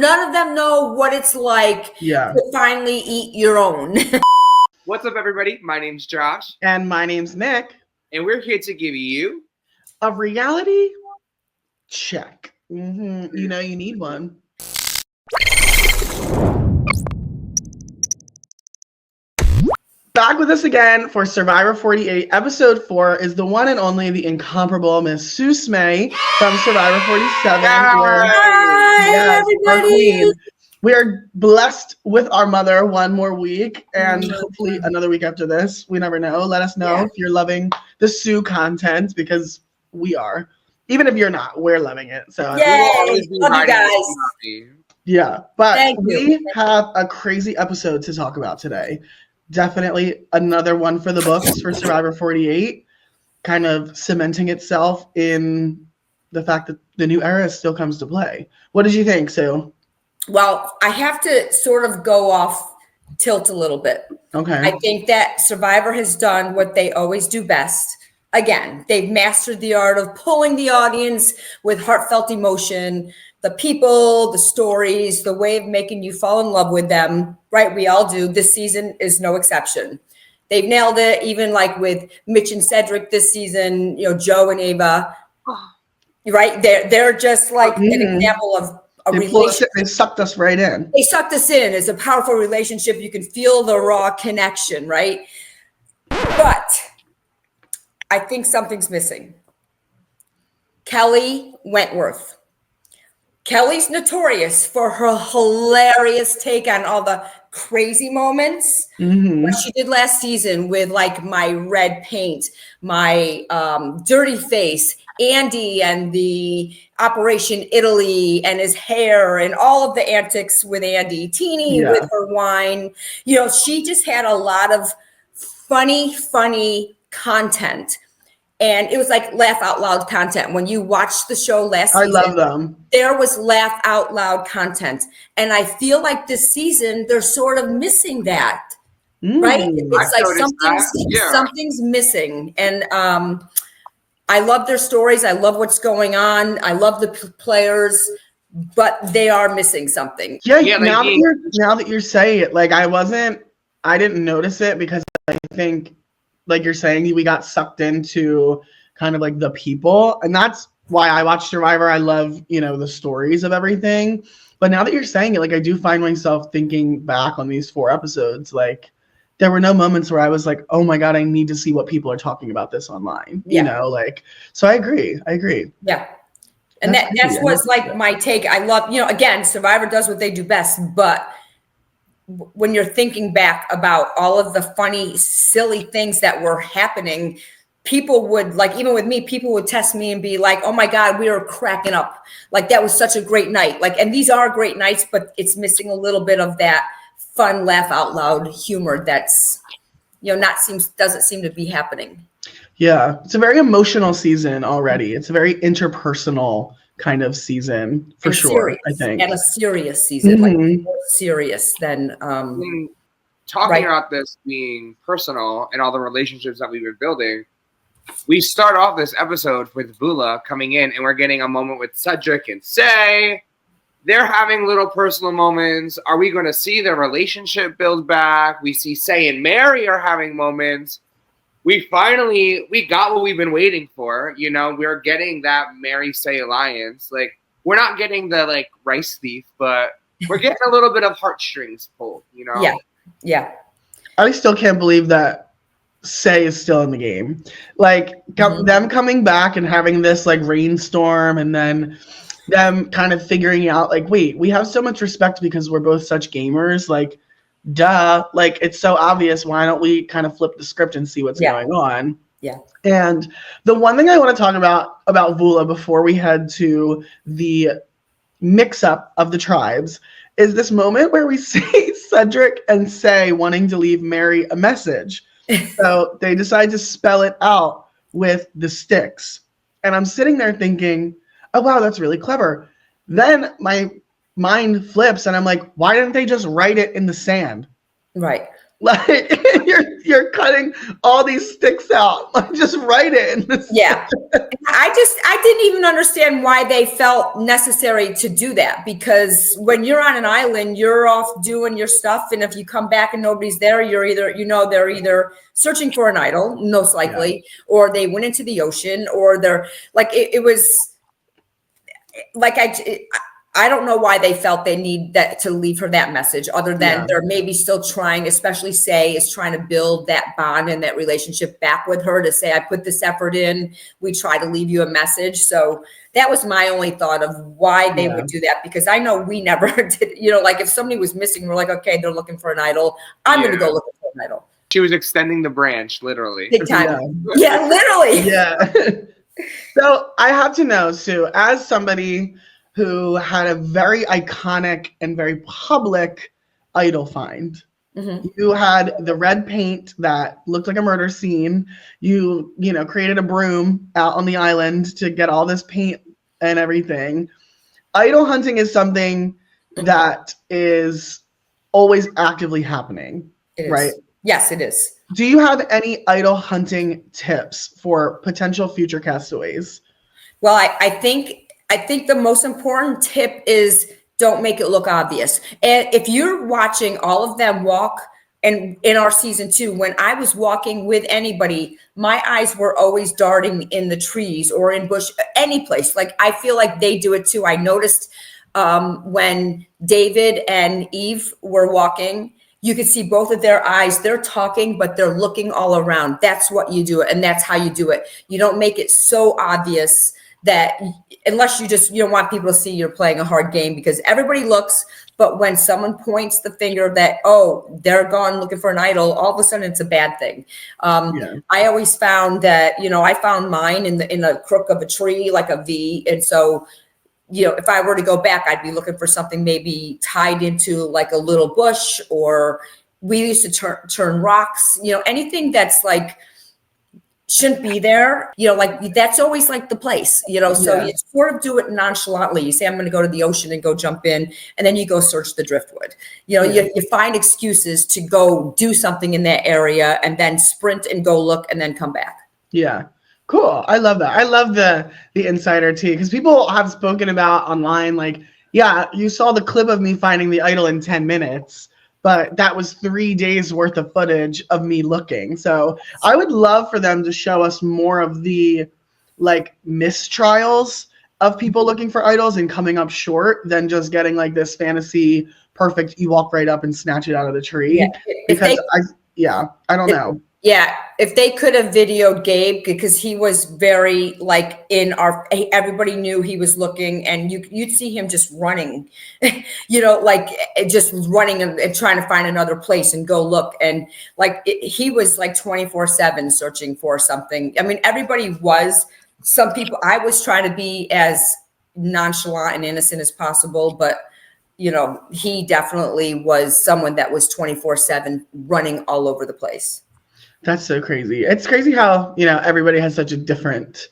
None of them know what it's like to finally eat your own. What's up, everybody? My name's Josh. And my name's Nick. And we're here to give you a reality check. Mm-hmm. You know, you need one. Back with us again for Survivor 48. Episode 4 is the one and only, the incomparable Miss Smey from Survivor 47. Hi, everybody. We are blessed with our mother one more week and hopefully another week after this. We never know. Let us know if you're loving the Sue content, because we are. Even if you're not, we're loving it. So yay! Love you guys. Yeah, but we have a crazy episode to talk about today. Definitely another one for the books for Survivor 48, kind of cementing itself in the fact that the new era still comes to play. What did you think, Sue? Well, I have to sort of go off tilt a little bit. Okay. I think that Survivor has done what they always do best. Again, they've mastered the art of pulling the audience with heartfelt emotion, the people, the stories, the way of making you fall in love with them, right? We all do. This season is no exception. They've nailed it, even like with Mitch and Cedric this season, you know, Joe and Ava, right? They're just like an example of a relationship. They sucked us right in. They sucked us in. It's a powerful relationship. You can feel the raw connection, right? But I think something's missing. Kelly Wentworth. Kelly's notorious for her hilarious take on all the crazy moments. What she did last season with like my red paint, my dirty face, Andy and the Operation Italy and his hair and all of the antics with Andy, Teeny with her wine. You know, she just had a lot of funny content. And it was like laugh out loud content. When you watched the show last season, I love them. There was laugh out loud content. And I feel like this season, they're sort of missing that, right? It's like something's missing. And I love their stories. I love what's going on. I love the players, but they are missing something. Yeah, now that you're saying it, like I didn't notice it because I think, like you're saying, we got sucked into kind of like the people, and that's why I watch Survivor. I love, you know, the stories of everything. But now that you're saying it, like I do find myself thinking back on these 4 episodes, like there were no moments where I was like, oh my God, I need to see what people are talking about this online. You know, like, so I agree. Yeah. And that's what's like my take. I love, you know, again, Survivor does what they do best, but when you're thinking back about all of the funny, silly things that were happening, people would, like, even with me, people would test me and be like, oh my God, we were cracking up. Like, that was such a great night. Like, and these are great nights, but it's missing a little bit of that fun, laugh out loud humor that's, you know, doesn't seem to be happening. Yeah. It's a very emotional season already. It's a very interpersonal kind of season for sure, I think. And a serious season, like more serious than talking about this being personal and all the relationships that we've been building. We start off this episode with Vula coming in, and we're getting a moment with Cedric and Say. They're having little personal moments. Are we going to see their relationship build back? We see Say and Mary are having moments. We got what we've been waiting for. You know, we're getting that Mary-Say alliance. Like, we're not getting the, like, rice thief, but we're getting a little bit of heartstrings pulled, you know? Yeah. I still can't believe that Say is still in the game. Like, them coming back and having this, like, rainstorm, and then them kind of figuring out, like, wait, we have so much respect because we're both such gamers, like, duh, like it's so obvious. Why don't we kind of flip the script and see what's going on? Yeah. And the one thing I want to talk about Vula before we head to the mix up of the tribes is this moment where we see Cedric and Say wanting to leave Mary a message. So they decide to spell it out with the sticks. And I'm sitting there thinking, oh, wow, that's really clever. Then my mind flips and I'm like, why didn't they just write it in the sand? Right. Like you're cutting all these sticks out. Like just write it. Yeah. I didn't even understand why they felt necessary to do that, because when you're on an island, you're off doing your stuff. And if you come back and nobody's there, you're either, they're either searching for an idol, most likely, or they went into the ocean, or they're like, it was like, I don't know why they felt they need that to leave her that message, other than they're maybe still trying, especially Say is trying to build that bond and that relationship back with her, to say, I put this effort in, we try to leave you a message. So that was my only thought of why they would do that, because I know we never did, like if somebody was missing, we're like, okay, they're looking for an idol, I'm going to go looking for an idol. She was extending the branch, literally. Big time. Yeah, literally. Yeah. So I have to know, Sue, as somebody who had a very iconic and very public idol find. Mm-hmm. You had the red paint that looked like a murder scene. You created a broom out on the island to get all this paint and everything. Idol hunting is something that is always actively happening, right? Yes, it is. Do you have any idol hunting tips for potential future castaways? Well, I think the most important tip is don't make it look obvious. And if you're watching all of them walk, and in our season 2, when I was walking with anybody, my eyes were always darting in the trees or in bush, any place. Like, I feel like they do it too. I noticed when David and Eve were walking, you could see both of their eyes. They're talking, but they're looking all around. That's what you do it. And that's how you do it. You don't make it so obvious that, unless you just, you don't want people to see you're playing a hard game, because everybody looks, but when someone points the finger that, oh, they're gone looking for an idol, all of a sudden it's a bad thing. I always found that, I found mine in a crook of a tree, like a V. And so, if I were to go back, I'd be looking for something maybe tied into like a little bush, or we used to turn rocks, anything that's like, shouldn't be there, like that's always like the place, so you sort of do it nonchalantly. You say, I'm going to go to the ocean and go jump in, and then you go search the driftwood. You find excuses to go do something in that area, and then sprint and go look and then come back. Yeah. Cool. I love that. I love the insider tea, because people have spoken about online, like, you saw the clip of me finding the idol in 10 minutes. But that was 3 days worth of footage of me looking. So I would love for them to show us more of the mistrials of people looking for idols and coming up short than just getting like this fantasy perfect, you walk right up and snatch it out of the tree. Because I don't know. Yeah, if they could have videoed Gabe, because he was very everybody knew he was looking, and you'd see him just running, just running and trying to find another place and go look. And he was like 24/7 searching for something. I mean, everybody was. Some people, I was trying to be as nonchalant and innocent as possible, but he definitely was someone that was 24/7 running all over the place. That's so crazy. It's crazy how, everybody has such a different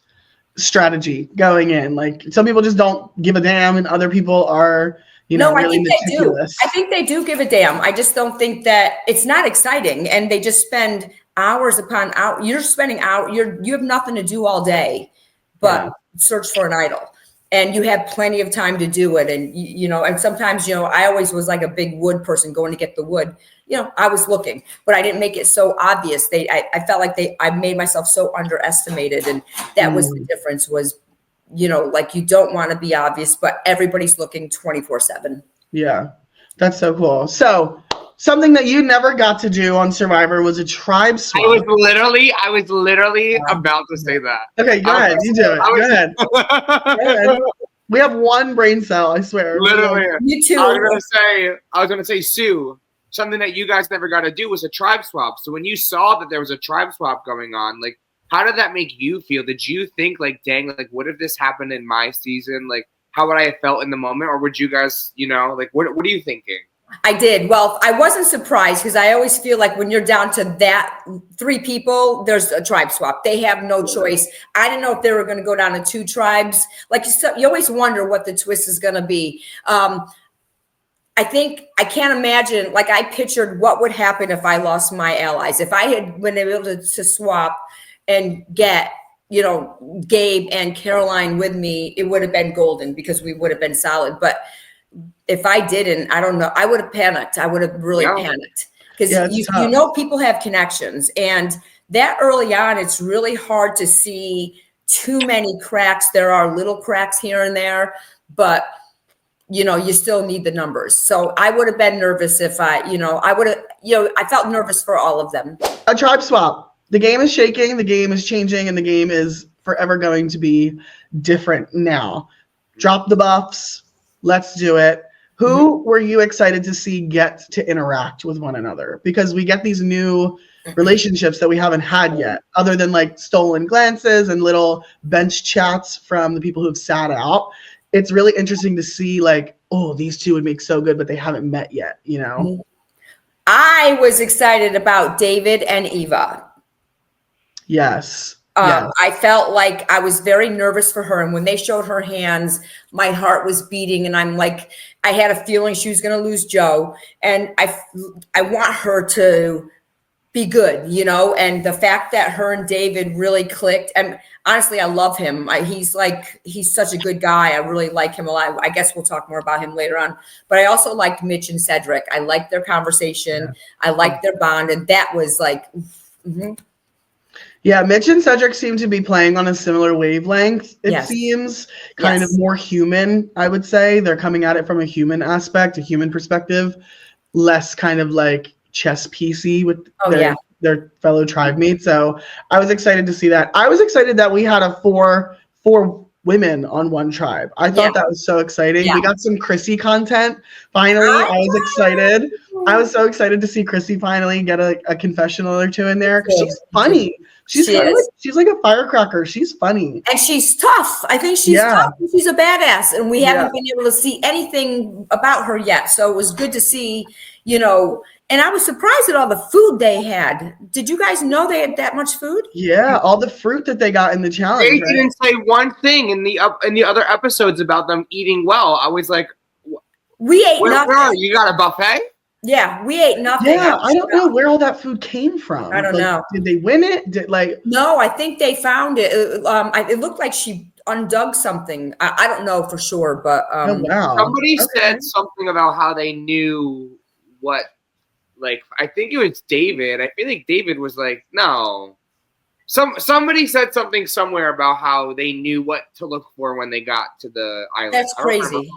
strategy going in. Like, some people just don't give a damn, and other people are, really meticulous. I think they do give a damn. I just don't think that it's not exciting, and they just spend hours upon hours. You're spending hours. You have nothing to do all day but search for an idol. And you have plenty of time to do it. And, and sometimes, I always was like a big wood person going to get the wood. I was looking, but I didn't make it so obvious. I felt like I made myself so underestimated. And that was the difference was, you don't want to be obvious, but everybody's looking 24/7. Yeah, that's so cool. So something that you never got to do on Survivor was a tribe swap. I was literally about to say that. Okay, go ahead. You do it. Go ahead. Go ahead. We have one brain cell, I swear. Literally. You too. I was gonna say, Sue, something that you guys never got to do was a tribe swap. So when you saw that there was a tribe swap going on, like, how did that make you feel? Did you think like, dang, like, what if this happened in my season? Like, how would I have felt in the moment? Or would you guys, what are you thinking? I did. Well, I wasn't surprised, because I always feel like when you're down to that 3 people, there's a tribe swap. They have no choice. I didn't know if they were going to go down to 2 tribes. Like, you always wonder what the twist is going to be. I think I can't imagine, like I pictured what would happen if I lost my allies. If I had been able to swap and get, you know, Gabe and Caroline with me, it would have been golden because we would have been solid. But if I didn't, I don't know, I would have panicked. I would have really panicked because you know, people have connections, and that early on, it's really hard to see too many cracks. There are little cracks here and there, but you know, you still need the numbers. So I would have been nervous if I felt nervous for all of them. A tribe swap. The game is shaking, the game is changing, and the game is forever going to be different now. Drop the buffs. Let's do it. Who were you excited to see get to interact with one another? Because we get these new relationships that we haven't had yet, other than like stolen glances and little bench chats from the people who've sat out. It's really interesting to see, like, oh, these two would make so good, but they haven't met yet, you know? I was excited about David and Eva. Yes. I felt like I was very nervous for her. And when they showed her hands, my heart was beating. And I'm like, I had a feeling she was going to lose Joe. And I want her to be good, you know, and the fact that her and David really clicked, and honestly, I love him. He's such a good guy. I really like him a lot. I guess we'll talk more about him later on, but I also liked Mitch and Cedric. I liked their conversation. Yeah. I liked their bond. And that was like, yeah, Mitch and Cedric seem to be playing on a similar wavelength. It seems kind of more human, I would say. They're coming at it from a human aspect, a human perspective, less kind of like chess piecey with their fellow tribe mates. So I was excited to see that. I was excited that we had a four women on one tribe. I thought that was so exciting. We got some Chrissy content finally. I was excited. I was so excited to see Chrissy finally get a confessional or two in there because she's funny. She's like a firecracker. She's funny. And she's tough. I think she's tough. She's a badass. And we haven't been able to see anything about her yet. So it was good to see, you know, and I was surprised at all the food they had. Did you guys know they had that much food? Yeah, all the fruit that they got in the challenge. They didn't say one thing in the other episodes about them eating well. I was like, we ate nothing. Where are you? You got a buffet? Yeah, we ate nothing. Yeah, I don't know where all that food came from. I don't know. Did they win it? No, I think they found it. It looked like she undug something. I don't know for sure, but somebody said something about how they knew what. Like, I think it was David. I feel like David was like, no. Somebody said something somewhere about how they knew what to look for when they got to the island. That's crazy.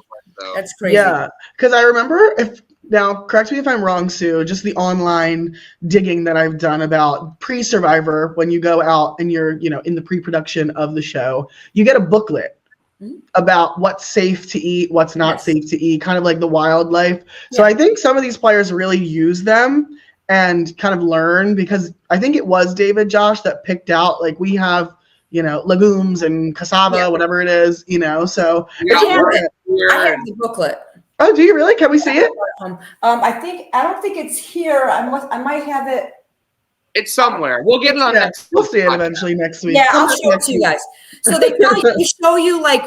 That's crazy. Yeah, because I remember, now correct me if I'm wrong, Sue, just the online digging that I've done about pre-Survivor, when you go out and you're, you know, in the pre-production of the show, you get a booklet about what's safe to eat, what's not safe to eat, kind of like the wildlife. So I think some of these players really use them and kind of learn, because I think it was David, Josh, that picked out, like, we have, you know, legumes and cassava, whatever it is, you know, so. I have the booklet. Oh, do you really? Can we see it? I don't think it's here. I might have it. It's somewhere. We'll get it on next. We'll see it eventually next week. Yeah, I'll show it to you guys. So they show you like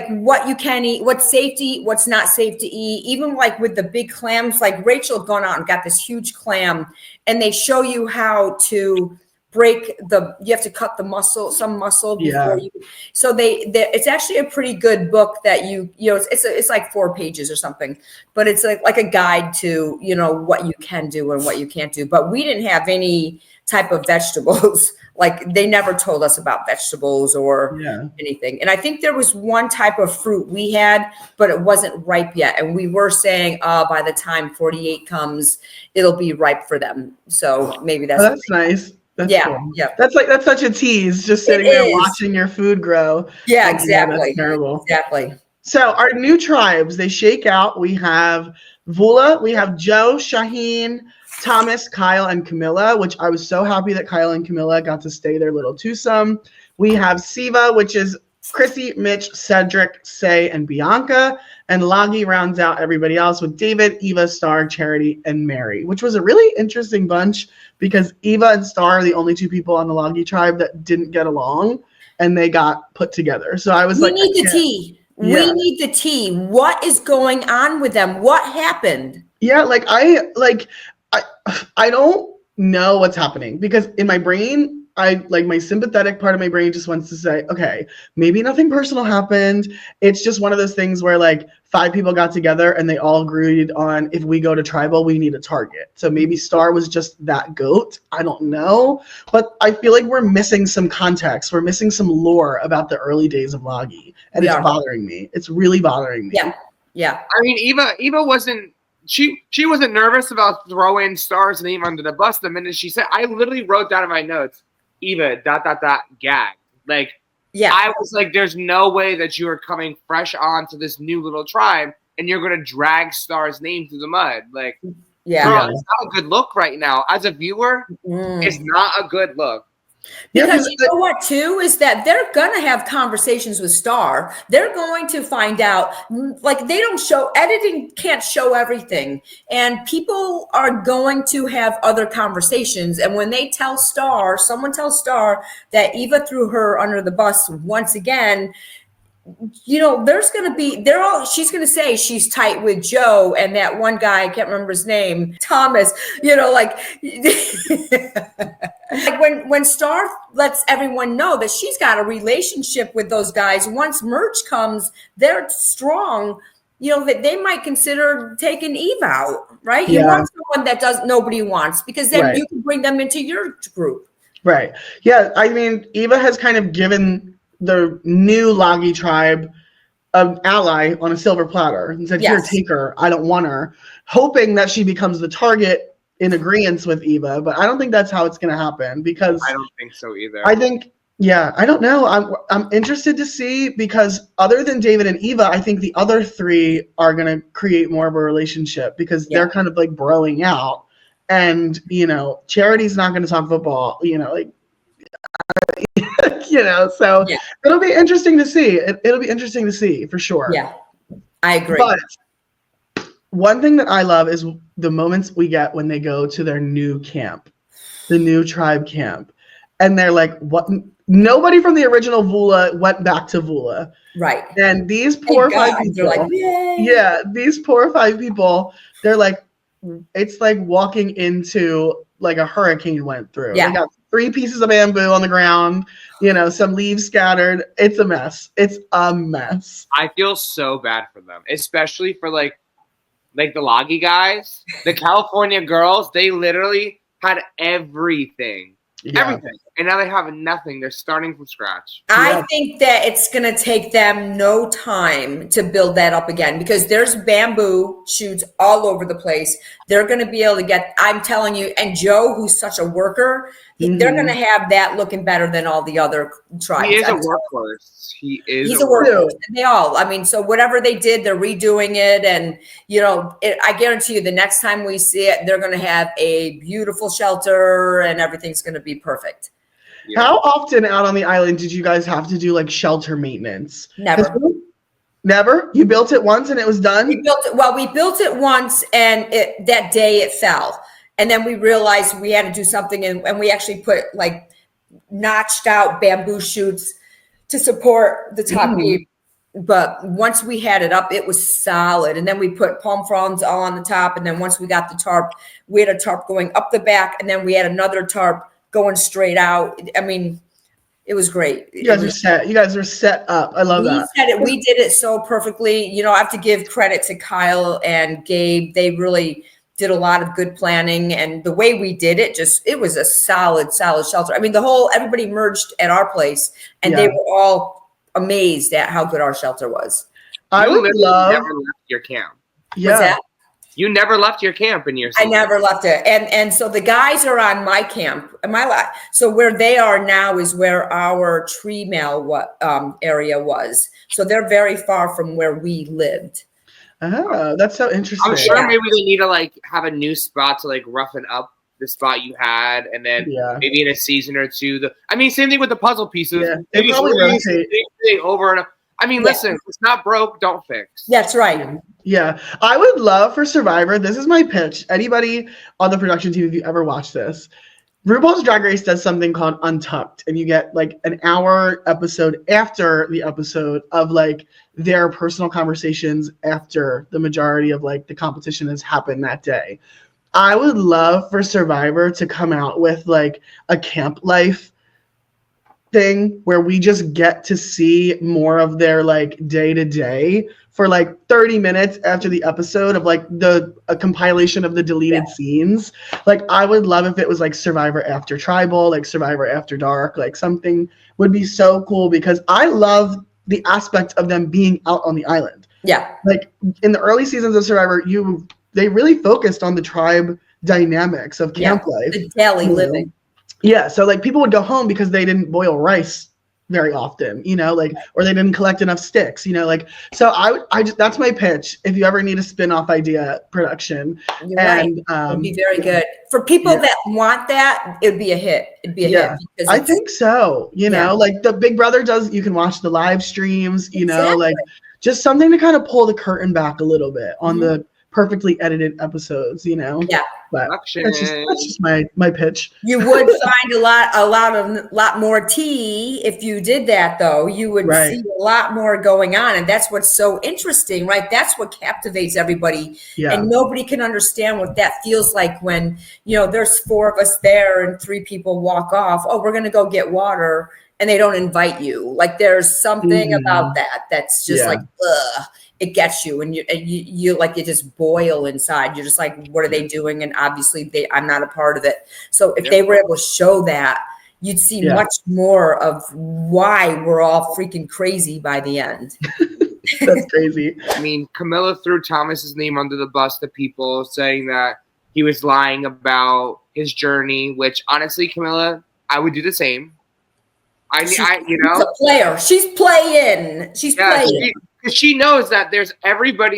what you can eat, what's safe to eat, what's not safe to eat. Even like with the big clams, like Rachel had gone out and got this huge clam, and they show you how to break you have to cut some muscle before you. So it's actually a pretty good book that you know, it's like 4 pages or something, but it's like a guide to, you know, what you can do and what you can't do. But we didn't have any type of vegetables. Like, they never told us about vegetables or anything. And I think there was one type of fruit we had, but it wasn't ripe yet. And we were saying, by the time 48 comes, it'll be ripe for them. So maybe that's nice. That's cool. Yeah. That's such a tease, just sitting there watching your food grow. Yeah, exactly. That's terrible. Exactly. So our new tribes, they shake out. We have Vula, we have Joe, Shaheen, Thomas, Kyle, and Camilla, which I was so happy that Kyle and Camilla got to stay their little twosome. We have Siva, which is Chrissy, Mitch, Cedric, Say, and Bianca. And Lagi rounds out everybody else with David, Eva, Star, Charity, and Mary, which was a really interesting bunch because Eva and Star are the only 2 people on the Lagi tribe that didn't get along, and they got put together. So I was we need the tea. We need the tea. What is going on with them? What happened? Yeah, like I don't know what's happening because in my brain, my sympathetic part of my brain just wants to say, okay, maybe nothing personal happened. It's just one of those things where like 5 people got together and they all agreed on if we go to tribal, we need a target. So maybe Star was just that goat. I don't know. But I feel like we're missing some context. We're missing some lore about the early days of Logie. And it's bothering me. It's really bothering me. Yeah. Yeah. I mean, Eva wasn't she wasn't nervous about throwing Star's name under the bus the minute she said. I literally wrote down in my notes, Eva ... gag. Like, yeah, I was like, there's no way that you are coming fresh onto this new little tribe and you're gonna drag Star's name through the mud. Like, girl, it's not a good look right now. As a viewer, it's not a good look. Because you know what, too, is that they're going to have conversations with Star. They're going to find out, like, they don't show, editing can't show everything. And people are going to have other conversations. And when they tell Star, someone tells Star that Eva threw her under the bus once again, you know, there's going to be, she's going to say she's tight with Joe and that one guy, I can't remember his name, Thomas, you know, like, like when Star lets everyone know that she's got a relationship with those guys, once merch comes, they're strong, you know, that they might consider taking Eve out, right? You want someone that nobody wants, because then you can bring them into your group. Right. Yeah. I mean, Eva has kind of given the new Logie tribe an ally on a silver platter and said, here, take her. I don't want her. Hoping that she becomes the target in agreement with Eva. But I don't think that's how it's going to happen, because I don't think so either. I think, I don't know. I'm interested to see, because other than David and Eva, I think the other 3 are going to create more of a relationship, because they're kind of like broing out. And, you know, Charity's not going to talk football, you know, like, you know, so it'll be interesting to see. It'll be interesting to see for sure. Yeah, I agree. But one thing that I love is the moments we get when they go to their new camp, the new tribe camp. And they're like, what? Nobody from the original Vula went back to Vula. Right. And these poor 5 people, like, these poor 5 people, they're like, it's like walking into like a hurricane went through. Yeah. They got 3 pieces of bamboo on the ground, you know, some leaves scattered. It's a mess. It's a mess. I feel so bad for them, especially for like the Logie guys, the California girls. They literally had everything. Everything. And now they have nothing. They're starting from scratch. I think that it's going to take them no time to build that up again, because there's bamboo shoots all over the place. They're going to be able to get, I'm telling you, and Joe, who's such a worker, they're going to have that looking better than all the other tribes. He is a workhorse. He's a workhorse. And they all, I mean, so whatever they did, they're redoing it. And, you know, I guarantee you the next time we see it, they're going to have a beautiful shelter and everything's going to be perfect. Yeah. How often out on the island did you guys have to do like shelter maintenance? Never. Never? You built it once and it was done? We built it once, and that day it fell. And then we realized we had to do something, and we actually put like notched out bamboo shoots to support the top beam. But once we had it up, it was solid. And then we put palm fronds all on the top. And then once we got the tarp, we had a tarp going up the back, and then we had another tarp going straight out. I mean, it was great. You guys are set. You guys are set up. I love that. We did it so perfectly. You know, I have to give credit to Kyle and Gabe. They really did a lot of good planning, and the way we did it, it was a solid shelter. I mean, everybody merged at our place, and they were all amazed at how good our shelter was. I would love never left your camp. Yeah. What's that? You never left your camp in your season. I never left it. And so the guys are on my camp. So where they are now is where our tree mail area was. So they're very far from where we lived. Oh, that's so interesting. I'm sure maybe they need to like have a new spot to like roughen up the spot you had, and then maybe in a season or two. Same thing with the puzzle pieces. Yeah, they probably rotate over and listen, it's not broke, don't fix. That's right. Yeah, I would love for Survivor. This is my pitch. Anybody on the production team, if you ever watch this, RuPaul's Drag Race does something called Untucked, and you get like an hour episode after the episode of like their personal conversations after the majority of like the competition has happened that day. I would love for Survivor to come out with like a camp life thing where we just get to see more of their like day to day for like 30 minutes after the episode of like a compilation of the deleted scenes. Like I would love if it was like Survivor After Tribal, like Survivor After Dark, like something would be so cool because I love the aspect of them being out on the island. Yeah. Like in the early seasons of Survivor, they really focused on the tribe dynamics of camp life. The daily living. Yeah, so like people would go home because they didn't boil rice very often, you know, like, or they didn't collect enough sticks, you know, like, so I just, that's my pitch. If you ever need a spin-off idea, production. You're right. It'd be very good for people that want that. It'd be a hit. It'd be a hit. Because I think so. You know, like the Big Brother does, you can watch the live streams, you know, like just something to kind of pull the curtain back a little bit on the perfectly edited episodes, you know? Yeah. But that's just my pitch. You would find a lot more tea if you did that, though. You would see a lot more going on, and that's what's so interesting, right? That's what captivates everybody, and nobody can understand what that feels like when there's 4 of us there and 3 people walk off. Oh, we're gonna go get water, and they don't invite you. Like there's something about that that's just like, ugh. It gets you, and you like you just boil inside. You're just like, what are they doing? And obviously, I'm not a part of it. So if they were able to show that, you'd see much more of why we're all freaking crazy by the end. That's crazy. I mean, Camilla threw Thomas's name under the bus to people, saying that he was lying about his journey. Which honestly, Camilla, I would do the same. She's a player. She's playing. She's playing. She knows that they're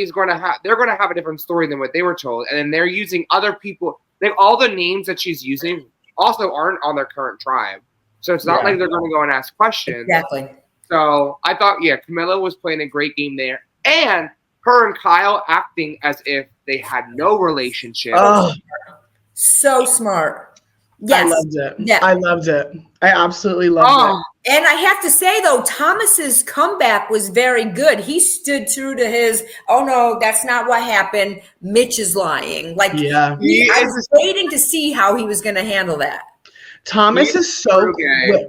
going to have a different story than what they were told, and then they're using other people. Like all the names that she's using also aren't on their current tribe, so it's not like they're going to go and ask questions. Exactly. So I thought, Camilla was playing a great game there, and her and Kyle acting as if they had no relationship. Oh, so smart. Yes. I loved it. Yeah. I loved it. I absolutely loved it. And I have to say, though, Thomas's comeback was very good. He stood true to his, oh, no, that's not what happened. Mitch is lying. Like, I was waiting to see how he was going to handle that. Thomas is so quick.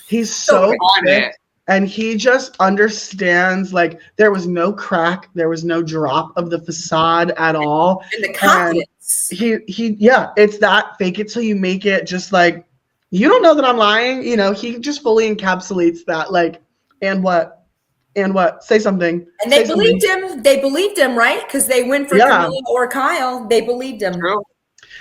He's so quick. And he just understands, like, there was no crack. There was no drop of the facade at all. And the confidence. And it's that fake it till you make it, just like, you don't know that I'm lying. You know, he just fully encapsulates that, like, and what? Say something. And they believed him. They believed him, right? Because they went for Camilla or Kyle. They believed him. True.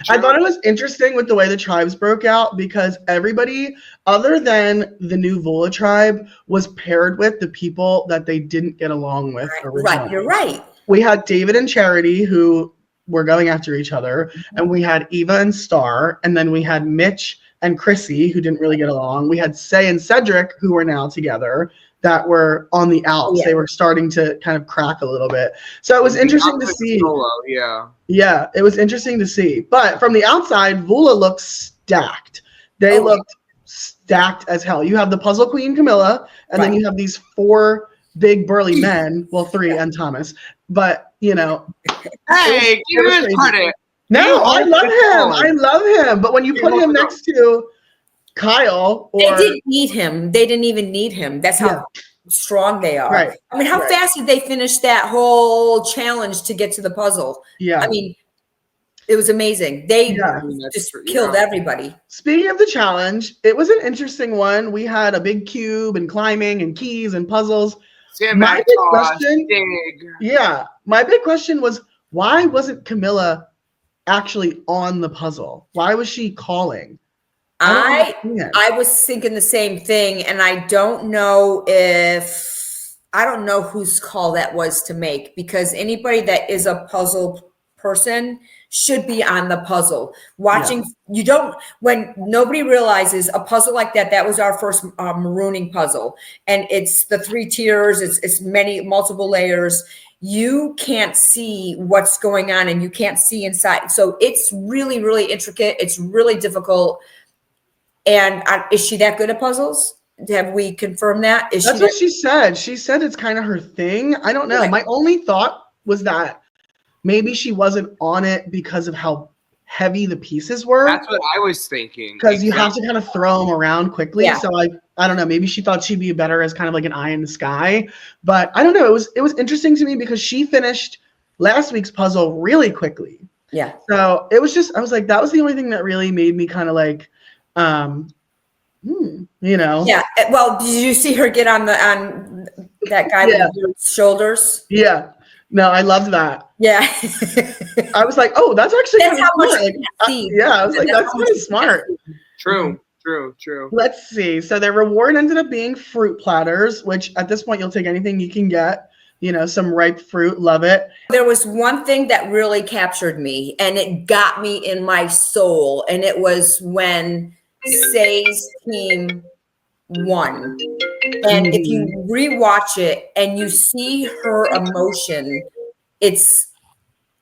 I thought it was interesting with the way the tribes broke out because everybody, other than the new Vula tribe, was paired with the people that they didn't get along with originally. Right, you're right. We had David and Charity, who were going after each other, and we had Eva and Star, and then we had Mitch and Chrissy, who didn't really get along. We had Say and Cedric, who were now together, that were on the outs. They were starting to kind of crack a little bit. So it was interesting to see. Yeah, it was interesting to see. But from the outside, Vula looks stacked. They looked stacked as hell. You have the puzzle queen, Camilla, and then you have these 4 big burly men. Well, 3 and Thomas. But, hey, give him credit. No, I love him. I love him. But when you put him next to Kyle, they didn't need him. They didn't even need him. That's how strong they are. Right. I mean, how fast did they finish that whole challenge to get to the puzzle? Yeah. I mean, it was amazing. They just killed everybody. Speaking of the challenge, it was an interesting one. We had a big cube and climbing and keys and puzzles. My big question was, why wasn't Camilla actually on the puzzle? Why was she calling? I was thinking the same thing, and I don't know whose call that was to make, because anybody that is a puzzle person should be on the puzzle. When nobody realizes a puzzle like that was our first marooning puzzle, and it's the 3 tiers, it's multiple layers. You can't see what's going on, and you can't see inside. So it's really, really intricate. It's really difficult. And is she that good at puzzles? Have we confirmed that? That's what she said. She said it's kind of her thing. I don't know. Right. My only thought was that maybe she wasn't on it because of how heavy the pieces were. That's what I was thinking. Because you have to kind of throw them around quickly. Yeah. So I don't know. Maybe she thought she'd be better as kind of like an eye in the sky. But I don't know. It was interesting to me because she finished last week's puzzle really quickly. Yeah. So it was just, I was like, that was the only thing that really made me kind of like, you know. Yeah. Well, did you see her get on that guy with the shoulders? Yeah. No, I loved that. Yeah. I was like, oh, that's actually That's how much smart. I was like, that's really smart. True. Let's see. So their reward ended up being fruit platters, which at this point you'll take anything you can get. You know, some ripe fruit. Love it. There was one thing that really captured me, and it got me in my soul, and it was when Say's team won. And if you rewatch it and you see her emotion, it's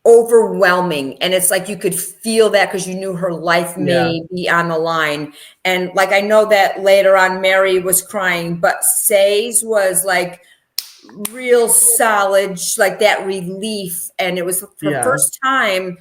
overwhelming. And it's like you could feel that because you knew her life may be on the line. And like I know that later on Mary was crying, but Say's was like real solid, like that relief. And it was her first time.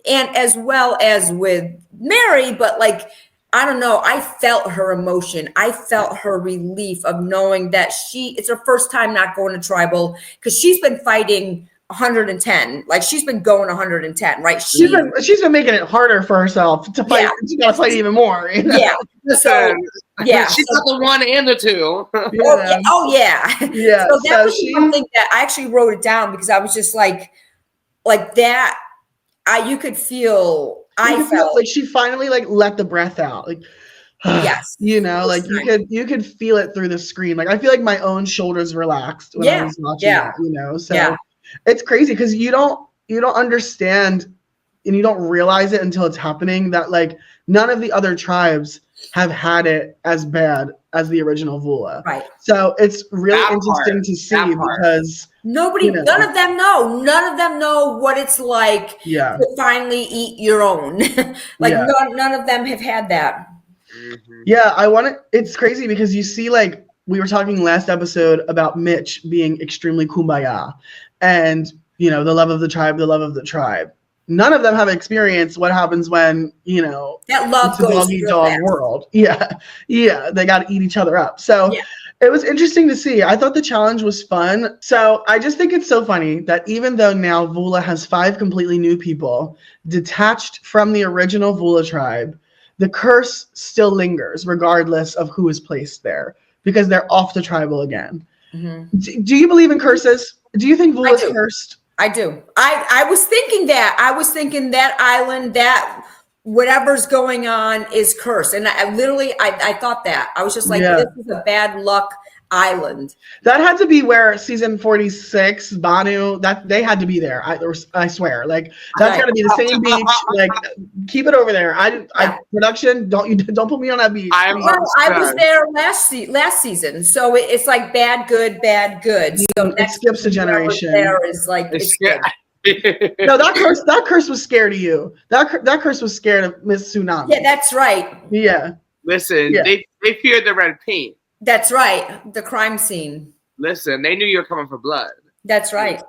And as well as with Mary, but like I don't know. I felt her emotion. I felt her relief of knowing that it's her first time not going to tribal because she's been fighting 110. Like she's been going 110, right? She's been making it harder for herself to fight. Yeah. She's got to fight even more. You know? Yeah. So she's got the 1 and the 2. Oh yeah. Yeah. So that was something that I actually wrote it down because I was just like that. You could feel. I felt like she finally like let the breath out. Like yes, you know, like you could feel it through the screen. Like I feel like my own shoulders relaxed when I was watching it, you know. So it's crazy because you don't understand and you don't realize it until it's happening that like none of the other tribes have had it as bad as the original Vula. Right. So it's really interesting to see because none of them know what it's like to finally eat your own. None of them have had that. Mm-hmm. Yeah, it's crazy because you see like we were talking last episode about Mitch being extremely kumbaya and you know the love of the tribe. None of them have experienced what happens when, you know, that love goes dog eat dog world. Yeah. They got to eat each other up. So it was interesting to see. I thought the challenge was fun. So I just think it's so funny that even though now Vula has 5 completely new people detached from the original Vula tribe, the curse still lingers regardless of who is placed there because they're off the tribal again. Mm-hmm. Do you believe in curses? Do you think Vula is cursed? I do. I was thinking that. I was thinking that island, that whatever's going on is cursed. And I thought that. I was just like, this is a bad luck island. That had to be where season 46, Banu, that they had to be there. I swear. Like that's got to be the same beach. Like keep it over there. Production, don't put me on that beach. I was there last season. So it's like bad, good, bad, good. So it skips a generation. There is like it's good. No, that curse was scared of you. That curse was scared of Miss Tsunami. Yeah, that's right. Yeah. Listen, they feared the red paint. That's right. The crime scene. Listen, they knew you were coming for blood. That's right.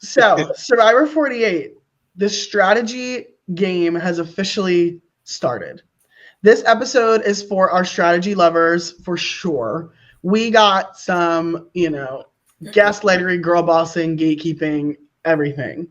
So, Survivor 48, the strategy game has officially started. This episode is for our strategy lovers for sure. We got some, gaslightery, girl bossing, gatekeeping, everything.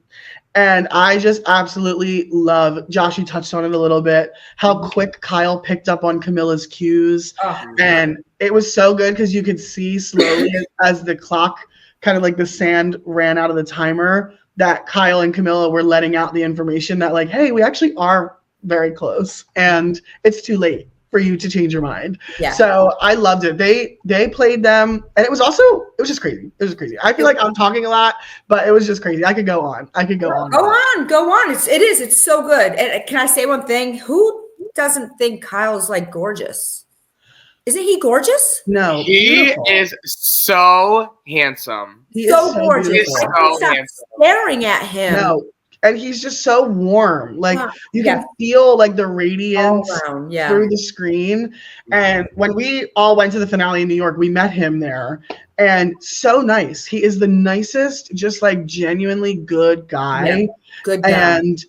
And I just absolutely love, Josh, you touched on it a little bit, how quick Kyle picked up on Camilla's cues. And it was so good because you could see slowly as the clock, kind of like the sand ran out of the timer, that Kyle and Camilla were letting out the information that like, hey, we actually are very close and it's too late for you to change your mind. Yeah. So I loved it. They played them, and it was just crazy. It was crazy. I feel like I'm talking a lot, but it was just crazy. I could go on. Go on. It's so good. And can I say one thing? Who doesn't think Kyle's like gorgeous? Isn't he gorgeous? No. He is so handsome. He is so gorgeous. I can't stop staring at him. No. and he's just so warm. Like you Yeah. can feel like the radiance All around, yeah. through the screen. And when we all went to the finale in New York, we met him there, and so nice. He is the nicest, just like genuinely good guy. Yeah. Good guy. And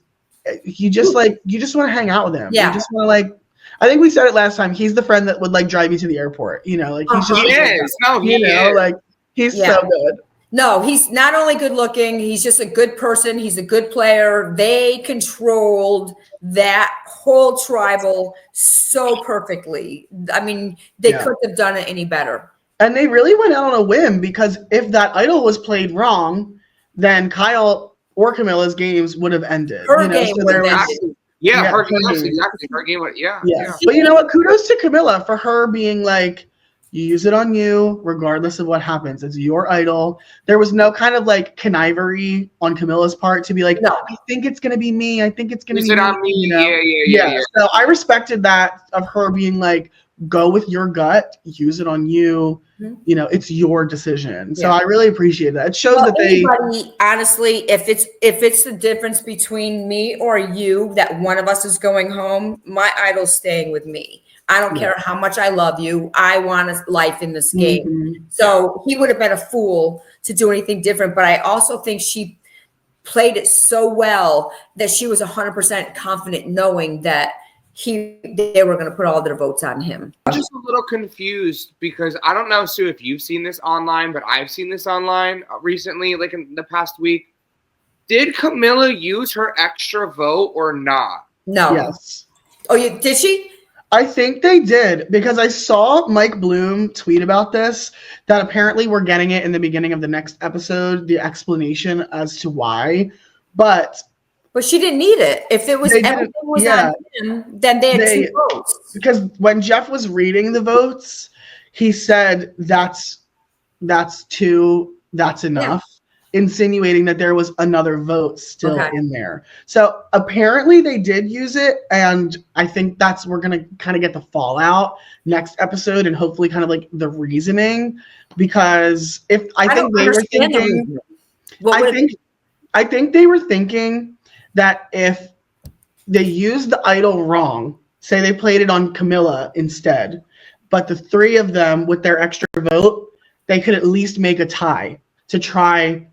you just want to hang out with him. Yeah. You just want to like. I think we said it last time. He's the friend that would like drive you to the airport. You know, like he's just. He is. No, he is. Like he's so good. No, he's not only good looking, he's just a good person. He's a good player. They controlled that whole tribal so perfectly. I mean, they couldn't have done it any better. And they really went out on a whim, because if that idol was played wrong, then Kyle or Camilla's games would have ended. Her game would have ended. Yeah, her game, exactly. Her game would, yeah. But you know what? Kudos to Camilla for her being like, you use it on you, regardless of what happens. It's your idol. There was no kind of like connivery on Camilla's part to be like, no, I think it's gonna be me. I think it's gonna be me. You know? Yeah. So I respected that of her being like, go with your gut, use it on you. Mm-hmm. You know, it's your decision. So I really appreciate that. It shows that honestly, if it's the difference between me or you, that one of us is going home, my idol's staying with me. I don't care how much I love you. I want a life in this game. Mm-hmm. So he would have been a fool to do anything different. But I also think she played it so well that she was 100% confident knowing that they were going to put all their votes on him. I'm just a little confused because I don't know, Sue, if you've seen this online, but I've seen this online recently, like in the past week. Did Camilla use her extra vote or not? No. Yes. Oh, did she? I think they did, because I saw Mike Bloom tweet about this, that apparently we're getting it in the beginning of the next episode, the explanation as to why. But she didn't need it. If it was everything was on him, then they had 2 votes. Because when Jeff was reading the votes, he said that's 2, that's enough. Insinuating that there was another vote still in there. So apparently they did use it, and I think we're gonna kind of get the fallout next episode, and hopefully kind of like the reasoning, because I think they were thinking that if they used the idol wrong, say they played it on Camilla instead, but the 3 of them with their extra vote, they could at least make a tie to try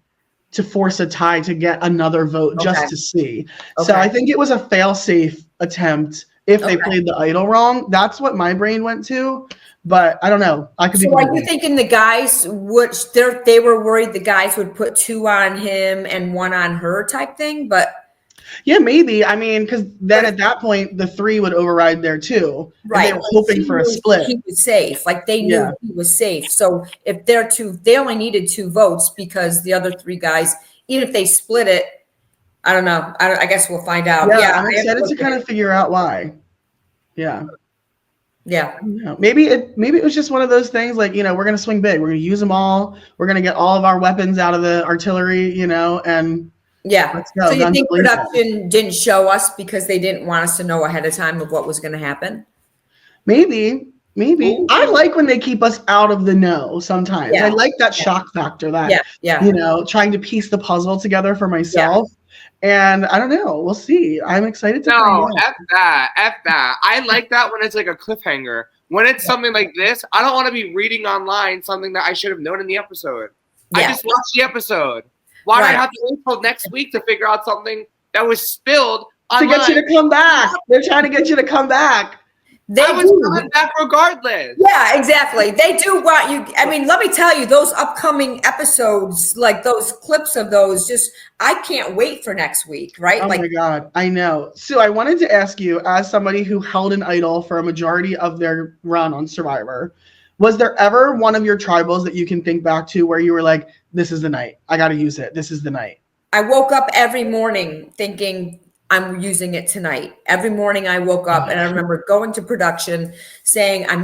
to force a tie to get another vote just to see. So I think it was a fail-safe attempt if they played the idol wrong. That's what my brain went to, but I don't know. I could be. So are you thinking the guys they were worried the guys would put 2 on him and 1 on her type thing? But yeah, maybe. I mean, because then at that point the 3 would override there too. Right. They were hoping for a split. He was safe. Like they knew he was safe. So if they're 2, they only needed 2 votes because the other 3 guys, even if they split it, I don't know. I guess we'll find out. Yeah, I'm excited to kind of figure out why. Yeah. Yeah. Maybe it was just one of those things like, you know, we're going to swing big. We're going to use them all. We're going to get all of our weapons out of the artillery, you know, and let's go. So you think production didn't show us because they didn't want us to know ahead of time of what was going to happen? Maybe. Ooh. I like when they keep us out of the know sometimes. I like that shock factor, that, you know, trying to piece the puzzle together for myself. And I don't know. We'll see. I'm excited to find out. F that. I like that when it's like a cliffhanger. When it's something like this, I don't want to be reading online something that I should have known in the episode. I just watched the episode. Why do I have to wait till next week to figure out something that was spilled online? To get you to come back. They're trying to get you to come back. I was coming back regardless. Yeah, exactly. They do want you. I mean, let me tell you, those upcoming episodes, like those clips of those, I can't wait for next week, right? Oh my God, I know. Sue, I wanted to ask you, as somebody who held an idol for a majority of their run on Survivor, was there ever one of your tribals that you can think back to where you were like, this is the night, I got to use it, this is the night? I woke up every morning thinking, I'm using it tonight. Every morning I woke up and I remember going to production saying I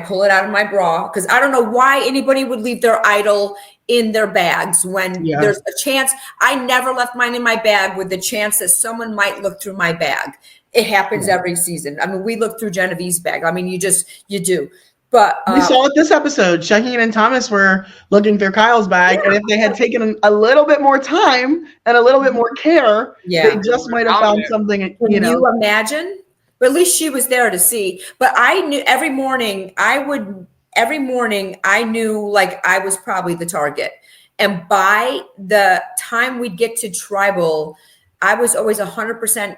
pull it out of my bra, because I don't know why anybody would leave their idol in their bags when there's a chance. I never left mine in my bag with the chance that someone might look through my bag. It happens every season. I mean, we look through Genevieve's bag. I mean, you do. But we saw it this episode. Shaheen and Thomas were looking through Kyle's bag, and if they had taken a little bit more time and a little bit more care, they just might have found something. Can you imagine? But at least she was there to see. But I knew every morning I knew like I was probably the target. And by the time we'd get to tribal, I was always 100%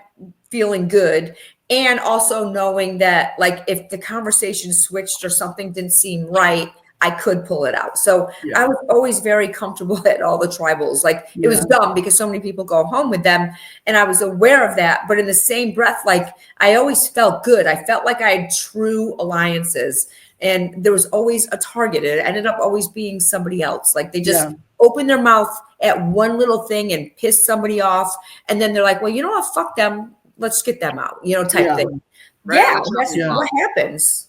feeling good. And also knowing that like if the conversation switched or something didn't seem right, I could pull it out. So I was always very comfortable at all the tribals. Like it was dumb because so many people go home with them. And I was aware of that. But in the same breath, like I always felt good. I felt like I had true alliances. And there was always a target. It ended up always being somebody else. Like they just opened their mouth at one little thing and pissed somebody off. And then they're like, well, you know what? Fuck them. Let's get them out, type thing. Right. Yeah, that's what happens.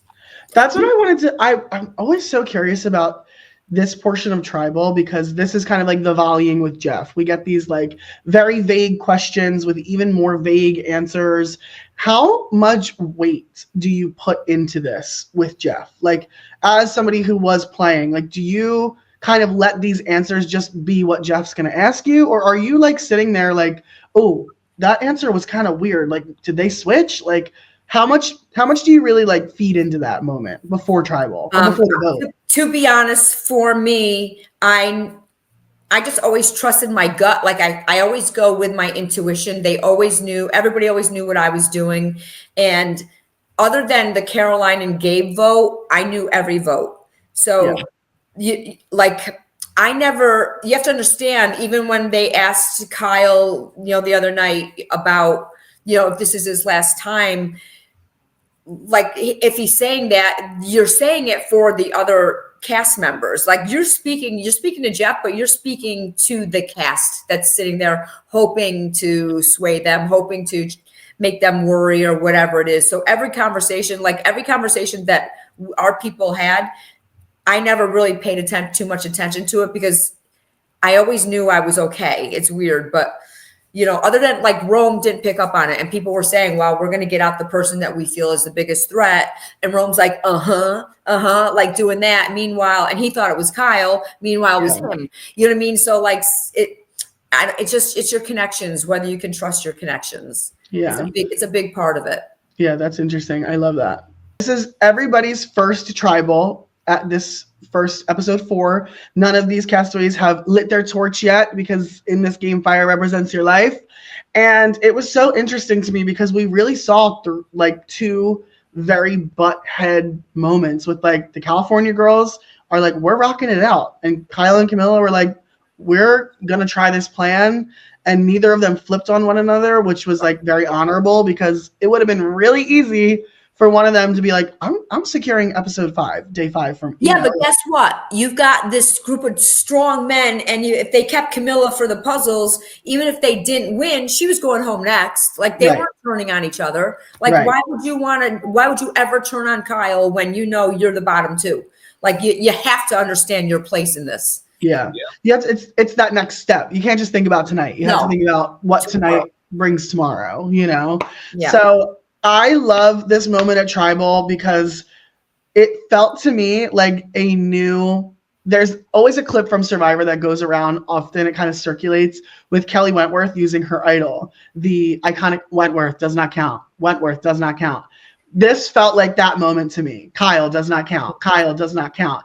That's what I wanted to. I'm always so curious about this portion of tribal because this is kind of like the volleying with Jeff. We get these like very vague questions with even more vague answers. How much weight do you put into this with Jeff? Like as somebody who was playing, like do you kind of let these answers just be what Jeff's going to ask you? Or are you like sitting there like, oh, that answer was kind of weird. Like, did they switch? Like, how much do you really like feed into that moment before tribal, before the vote? To be honest, for me, I just always trusted my gut. Like I always go with my intuition. Everybody always knew what I was doing. And other than the Caroline and Gabe vote, I knew every vote. So you have to understand, even when they asked Kyle, the other night about, if this is his last time, like if he's saying that, you're saying it for the other cast members. Like you're speaking to Jeff, but you're speaking to the cast that's sitting there hoping to sway them, hoping to make them worry or whatever it is. So every conversation that our people had, I never really paid too much attention to it because I always knew I was okay. It's weird, but other than like Rome didn't pick up on it and people were saying, well, we're going to get out the person that we feel is the biggest threat. And Rome's like, like doing that. Meanwhile, and he thought it was Kyle. Meanwhile, it was him. You know what I mean? So like it's your connections, whether you can trust your connections. Yeah. It's a big part of it. Yeah. That's interesting. I love that. This is everybody's first tribal at this first episode 4. None of these castaways have lit their torch yet because in this game, fire represents your life. And it was so interesting to me because we really saw like 2 very butt head moments with like the California girls are like, we're rocking it out. And Kyle and Camilla were like, we're going to try this plan. And neither of them flipped on one another, which was like very honorable because it would have been really easy for one of them to be like, I'm securing episode 5, day 5 from but guess what? You've got this group of strong men, and if they kept Camilla for the puzzles, even if they didn't win, she was going home next. Like they weren't turning on each other. Like why would you ever turn on Kyle when you're the bottom 2? Like you have to understand your place in this. Yeah. It's that next step. You can't just think about tonight. You have to think about what tonight brings tomorrow, Yeah. So I love this moment at Tribal because it felt to me like there's always a clip from Survivor that goes around often. It kind of circulates with Kelly Wentworth using her idol. The iconic Wentworth does not count. Wentworth does not count. This felt like that moment to me. Kyle does not count. Kyle does not count.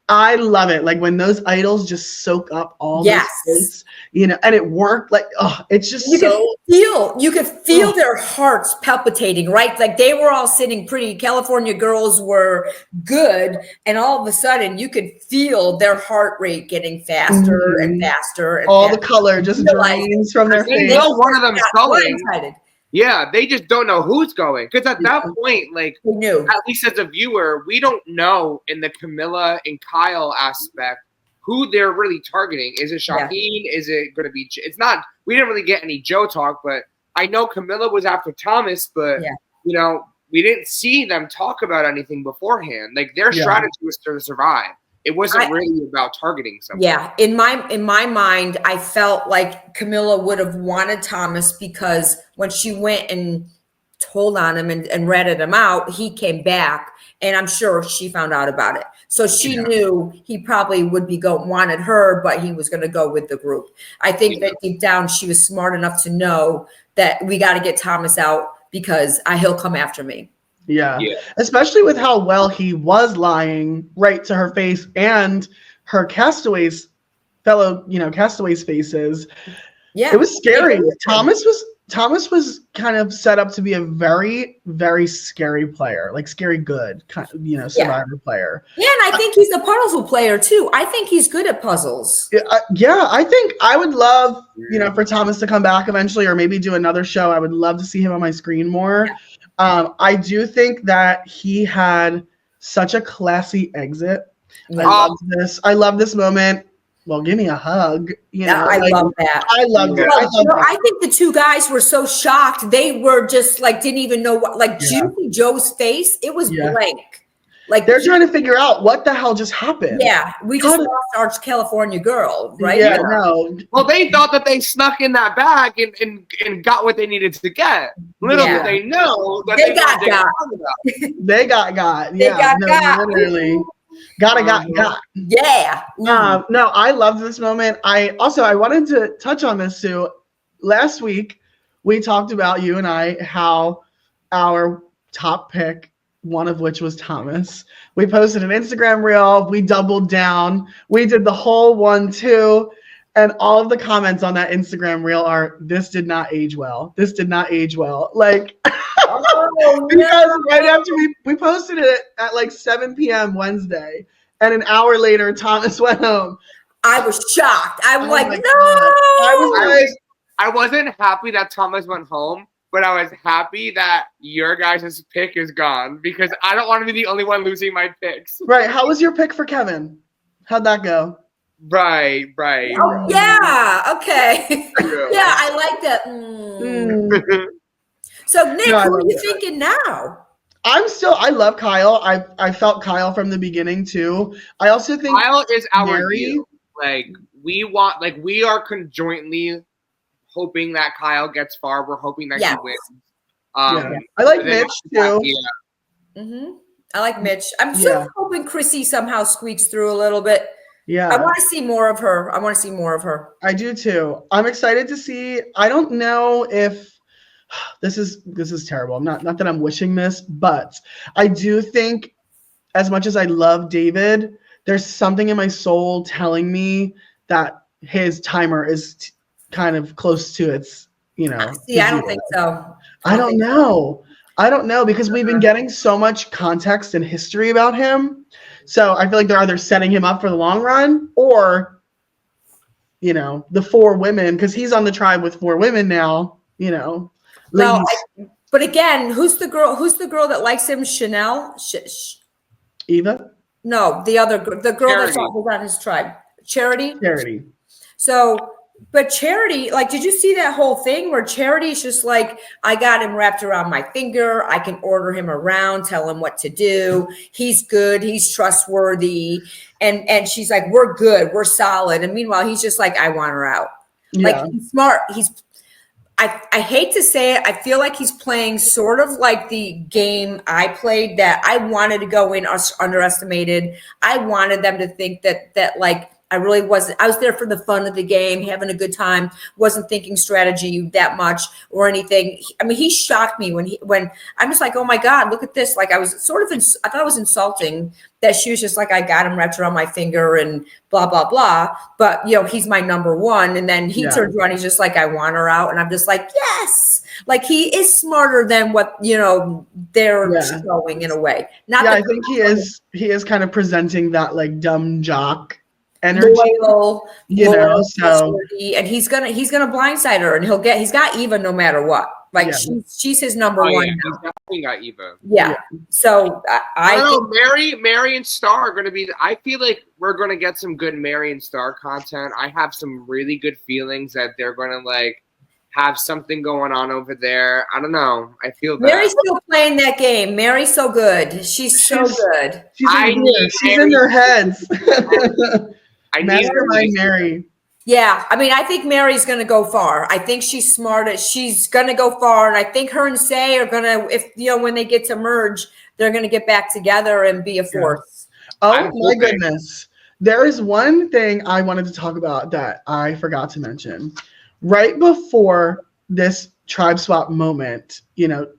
I love it. Like when those idols just soak up all those space, and it worked. Like, it's just you could feel their hearts palpitating, right? Like they were all sitting pretty. California girls were good. And all of a sudden you could feel their heart rate getting faster and faster. And all the color just drains from their face. They know one of them is going. Yeah, they just don't know who's going. Because at that point, like, at least as a viewer, we don't know in the Camilla and Kyle aspect who they're really targeting. Is it Shaheen? Is it going to be? It's not. We didn't really get any Joe talk, but I know Camilla was after Thomas, but we didn't see them talk about anything beforehand. Like their strategy was to survive. It wasn't really about targeting someone. Yeah, in my mind, I felt like Camilla would have wanted Thomas because when she went and told on him and ratted him out, he came back, and I'm sure she found out about it. So she knew he probably would be wanted her, but he was going to go with the group. I think that deep down she was smart enough to know that we got to get Thomas out because he'll come after me. Yeah, especially with how well he was lying right to her face and her castaways faces. Yeah, it was scary. Thomas was kind of set up to be a very, very scary player, like scary good, survivor player. Yeah, and I think he's a puzzle player too. I think he's good at puzzles. Yeah, I think I would love, for Thomas to come back eventually, or maybe do another show. I would love to see him on my screen more. Yeah. I do think that he had such a classy exit. Yeah. I love this moment. Well, give me a hug. I love that. I loved it. I think the two guys were so shocked. They were just didn't even know what, Juicy Joe's face, it was blank. Like they're trying to figure out what the hell just happened. Yeah, we just lost our California girl, right? Yeah, no. Well, they thought that they snuck in that bag and got what they needed to get. Little did they know that they got. They got. Yeah, got. Literally. Got. Yeah. No, I loved this moment. I wanted to touch on this, Sue. Last week, we talked about, you and I, how our top pick, one of which was Thomas. We posted an Instagram reel. We doubled down. We did the whole 1-2. And all of the comments on that Instagram reel are, this did not age well. This did not age well. Because right after we posted it at 7 p.m. Wednesday, and an hour later, Thomas went home. I was shocked. I'm no! I wasn't happy that Thomas went home, but I was happy that your guys' pick is gone because I don't want to be the only one losing my picks. Right. How was your pick for Kevin? How'd that go? Right. Oh, yeah. Okay. Yeah, I like that. So, Nick, who are you thinking now? I love Kyle. I felt Kyle from the beginning, too. I also think Kyle is our view. We are conjointly hoping that Kyle gets far. We're hoping that he wins. I like Mitch, too. I like Mitch. I'm still hoping Chrissy somehow squeaks through a little bit. Yeah. I want to see more of her. I do too. I'm excited to see. I don't know if this is terrible. Not that I'm wishing this, but I do think as much as I love David, there's something in my soul telling me that his timer is kind of close to its, See, I don't think so. I don't know because we've been getting so much context and history about him. So I feel like they're either setting him up for the long run or, the 4 women, because he's on the tribe with 4 women now, Well, but again, who's the girl that likes him? Chanel? Eva? No, the girl that's on his tribe. Charity. So, but Charity, did you see that whole thing where Charity's just I got him wrapped around my finger. I can order him around, tell him what to do. He's good. He's trustworthy. And she's like, we're good. We're solid. And meanwhile, he's just I want her out. Yeah. He's smart. I hate to say it. I feel like he's playing sort of like the game I played that I wanted to go in underestimated. I wanted them to think that I really wasn't. I was there for the fun of the game, having a good time. Wasn't thinking strategy that much or anything. I mean, he shocked me when I'm just oh my God, look at this. I was sort of, I thought it was insulting that she was just I got him wrapped around my finger and blah, blah, blah. But, he's my number one. And then he turns around, he's just I want her out. And I'm just yes. He is smarter than what, they're showing in a way. I think he is kind of presenting that dumb jock energy, loyal, so and he's gonna blindside her, and he's got Eva no matter what. She's his number one. Yeah, he's definitely got Eva. Yeah. So I know Mary and Star are gonna be. I feel like we're gonna get some good Mary and Star content. I have some really good feelings that they're gonna have something going on over there. I don't know. I feel that. Mary's still playing that game. Mary's so good. She's so good. She's in their heads. Mastermind Mary. Yeah, I mean, I think Mary's going to go far. I think she's smart. She's going to go far, and I think her and Say are going to, if when they get to merge, they're going to get back together and be a force. Oh my goodness! There is one thing I wanted to talk about that I forgot to mention. Right before this tribe swap moment,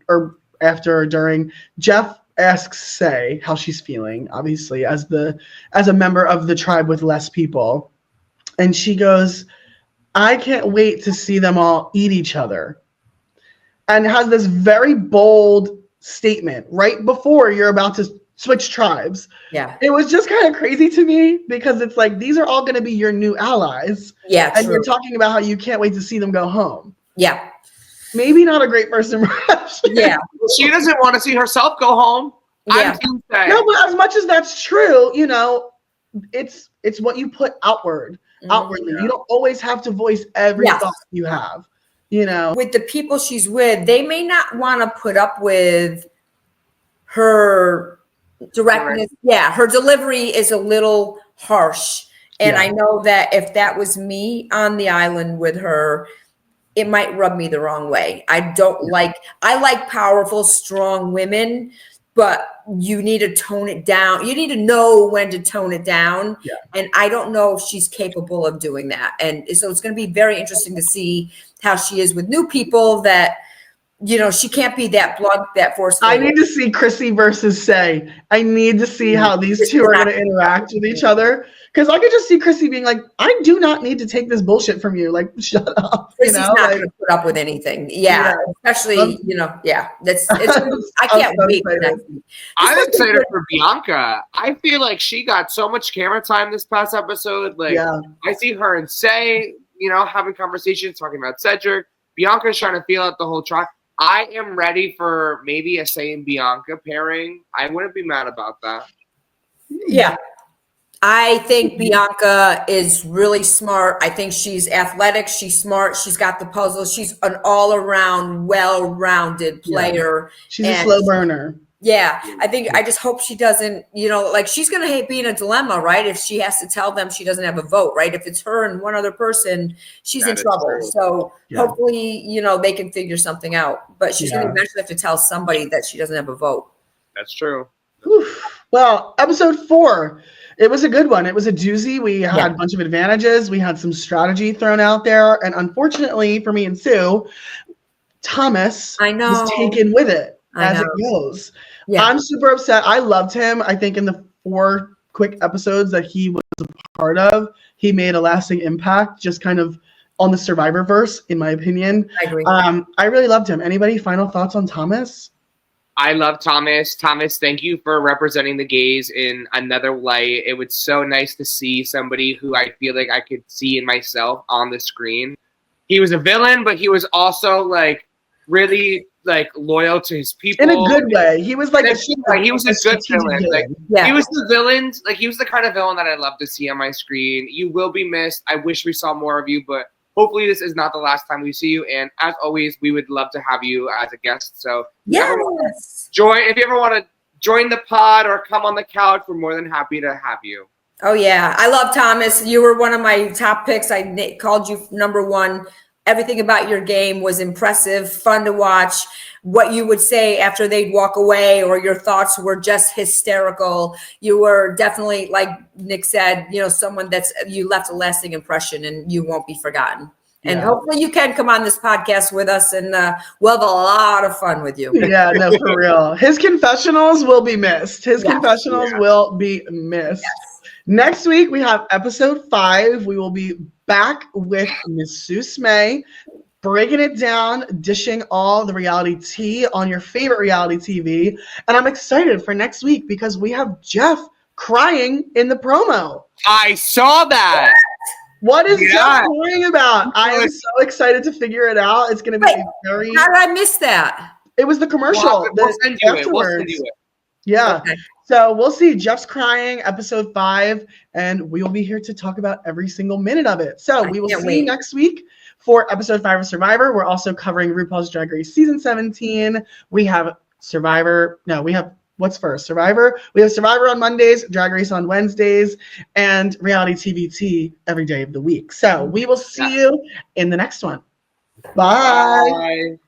or after or during, Jeff asks Say how she's feeling, obviously as a member of the tribe with less people. And she goes, I can't wait to see them all eat each other. And has this very bold statement right before you're about to switch tribes. Yeah. It was just kind of crazy to me because it's like, these are all going to be your new allies. Yeah. And you're talking about how you can't wait to see them go home. Yeah. Maybe not a great first impression. Yeah. She doesn't want to see herself go home. Yeah. No, but as much as that's true, it's what you put outwardly. Yeah. You don't always have to voice every thought you have. With the people she's with, they may not want to put up with her directness. Yeah, her delivery is a little harsh. And I know that if that was me on the island with her, it might rub me the wrong way. I like powerful, strong women, but you need to tone it down. You need to know when to tone it down. Yeah. And I don't know if she's capable of doing that. And so it's going to be very interesting to see how she is with new people that, she can't be that blunt, that forceful. I need to see Chrissy versus Say. I need to see how these two are going to interact with each other. Because I could just see Chrissy being like, I do not need to take this bullshit from you. Like, shut up. Chrissy's not going to put up with anything. Yeah. Especially, it's I can't wait for that. I'm excited for Bianca. I feel like she got so much camera time this past episode. Like, I see her and Say, having conversations, talking about Cedric. Bianca's trying to feel out the whole trial. I am ready for maybe a Say and Bianca pairing. I wouldn't be mad about that. Yeah. I think Bianca is really smart. I think she's athletic. She's smart. She's got the puzzle. She's an all-around, well-rounded player. Yeah. She's a slow burner. Yeah. I just hope she doesn't, she's going to be in a dilemma, right? If she has to tell them she doesn't have a vote, right? If it's her and one other person, she's in trouble. True. So hopefully, they can figure something out. But she's going to eventually have to tell somebody that she doesn't have a vote. That's true. Well, episode 4. It was a good one. It was a doozy. We had a bunch of advantages. We had some strategy thrown out there. And unfortunately for me and Sue, Thomas was taken with it as it goes. Yeah. I'm super upset. I loved him. I think in the 4 quick episodes that he was a part of, he made a lasting impact just kind of on the Survivorverse, in my opinion. I agree. I really loved him. Anybody final thoughts on Thomas? I love Thomas. Thomas, thank you for representing the gays in another light. It was so nice to see somebody who I feel like I could see in myself on the screen. He was a villain, but he was also really loyal to his people. In a good way. He was he was a good villain. He was the villain. He was the kind of villain that I love to see on my screen. You will be missed. I wish we saw more of you, but hopefully this is not the last time we see you. And as always, we would love to have you as a guest. So if you ever want to join the pod or come on the couch, we're more than happy to have you. Oh, yeah. I love Thomas. You were one of my top picks. I called you number 1. Everything about your game was impressive, fun to watch. What you would say after they'd walk away or your thoughts were just hysterical. You were definitely, like Nick said, someone you left a lasting impression and you won't be forgotten. And hopefully you can come on this podcast with us and we'll have a lot of fun with you. Yeah, no, for real. His confessionals will be missed. Will be missed. Yes. Next week, we have episode 5. We will be back with Miss Sue Smey, breaking it down, dishing all the reality tea on your favorite reality TV. And I'm excited for next week because we have Jeff crying in the promo. I saw that. What is Jeff crying about? I am so excited to figure it out. It's going to be very... How did I miss that? It was the commercial. We'll send you it. We'll send you it. Yeah. Okay. So we'll see. Jeff's crying, episode 5, and we will be here to talk about every single minute of it. So we will see you next week for episode 5 of Survivor. We're also covering RuPaul's Drag Race season 17. We have Survivor. No, we have what's first? Survivor? We have Survivor on Mondays, Drag Race on Wednesdays, and Reality TVT every day of the week. So we will see you in the next one. Bye. Bye.